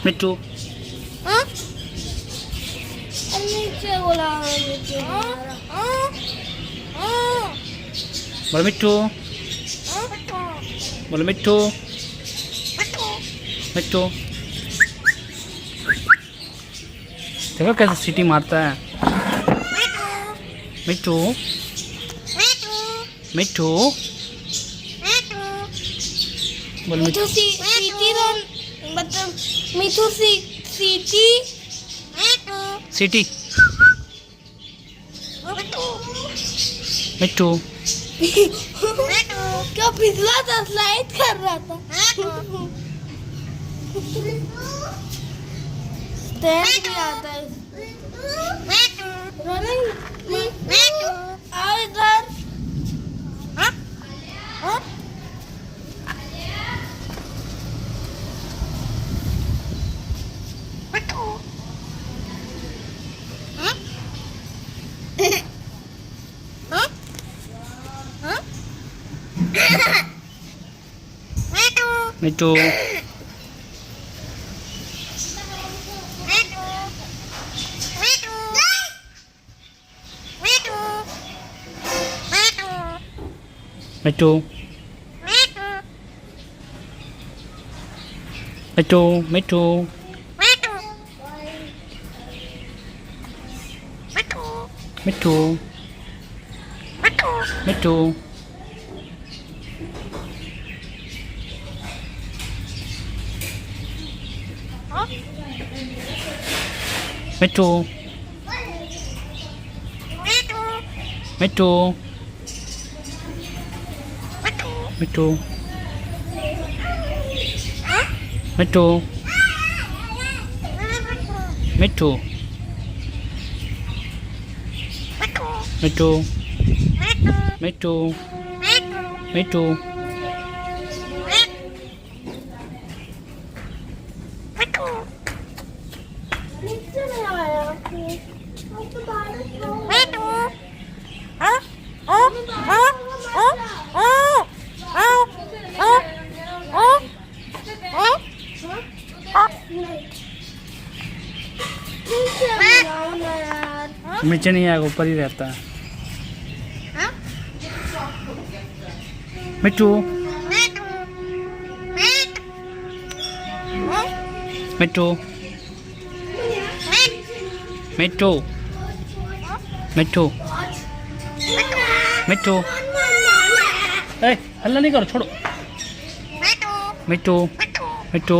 मिट्टू नीचे बोला नीचे बोलो मिट्टू बोलो मिट्टू मिट्टू देखो कैसे सीटी मारता है मिट्टू मिट्टू बोलो मिठू सीटी मतलब मिठू सीटी सीटी मिट्टू क्या पिछला था स्लाइड कर रहा था स्टैंड भी आता है रनिंग आओ इधर मिट्टू मिट्टू मिट्टू मिट्टू मिट्टू मिट्टू मिट्टू मिट्टू मिट्टू मिट्टू मिट्टू मिट्टू मिट्टू मिट्टू नीचे नहीं आया तो बारिश नीचे नहीं आएगा ऊपर ही रहता है मिट्टू मिट्टू मिट्टू मिट्टू मिट्टू ए हल्ला नहीं करो छोड़ो मिट्टू मिट्टू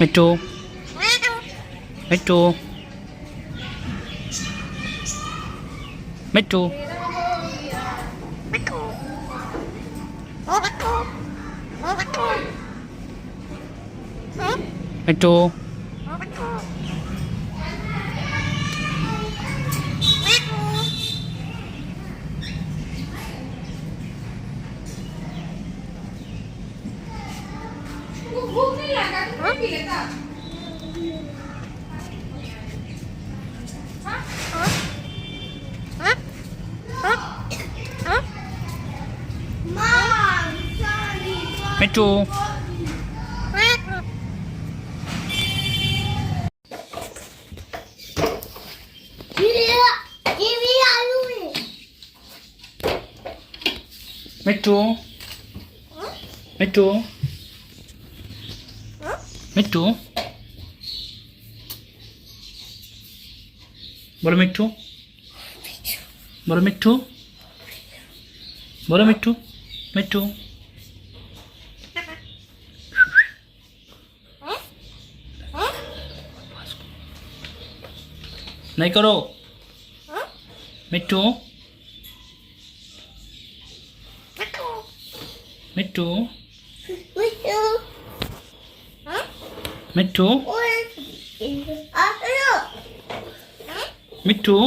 मिट्टू मिट्टू मिट्टू मिट्टू भूख नहीं लगा तो पी लेता मिट्टू मिट्टू मिट्टू मिट्टू बोलो मिट्टू बोलो मिट्टू बोलो मिट्टू मिट्टू नहीं करो मिट्टू मिट्टू मिट्टू मिट्टू मिट्टू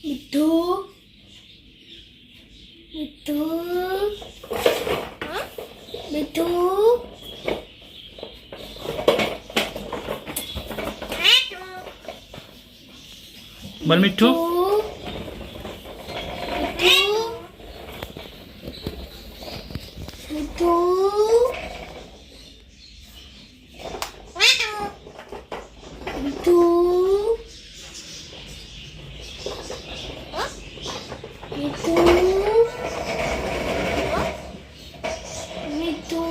मिट्टू मिट्टू मिट्टू बोल मिट्टू मिट्टू मिट्टू मिट्टू मिट्टू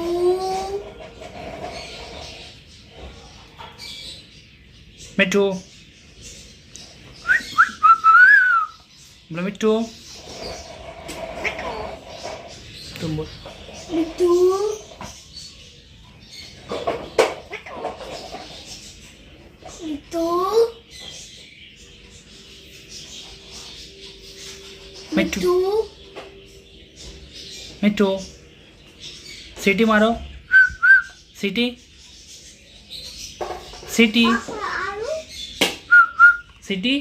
मिट्टू बोलो मिट्टू तुम बोल मिट्टू मिट्टू मिट्टू मिट्टू सीटी मारो सीटी सीटी आलू सीटी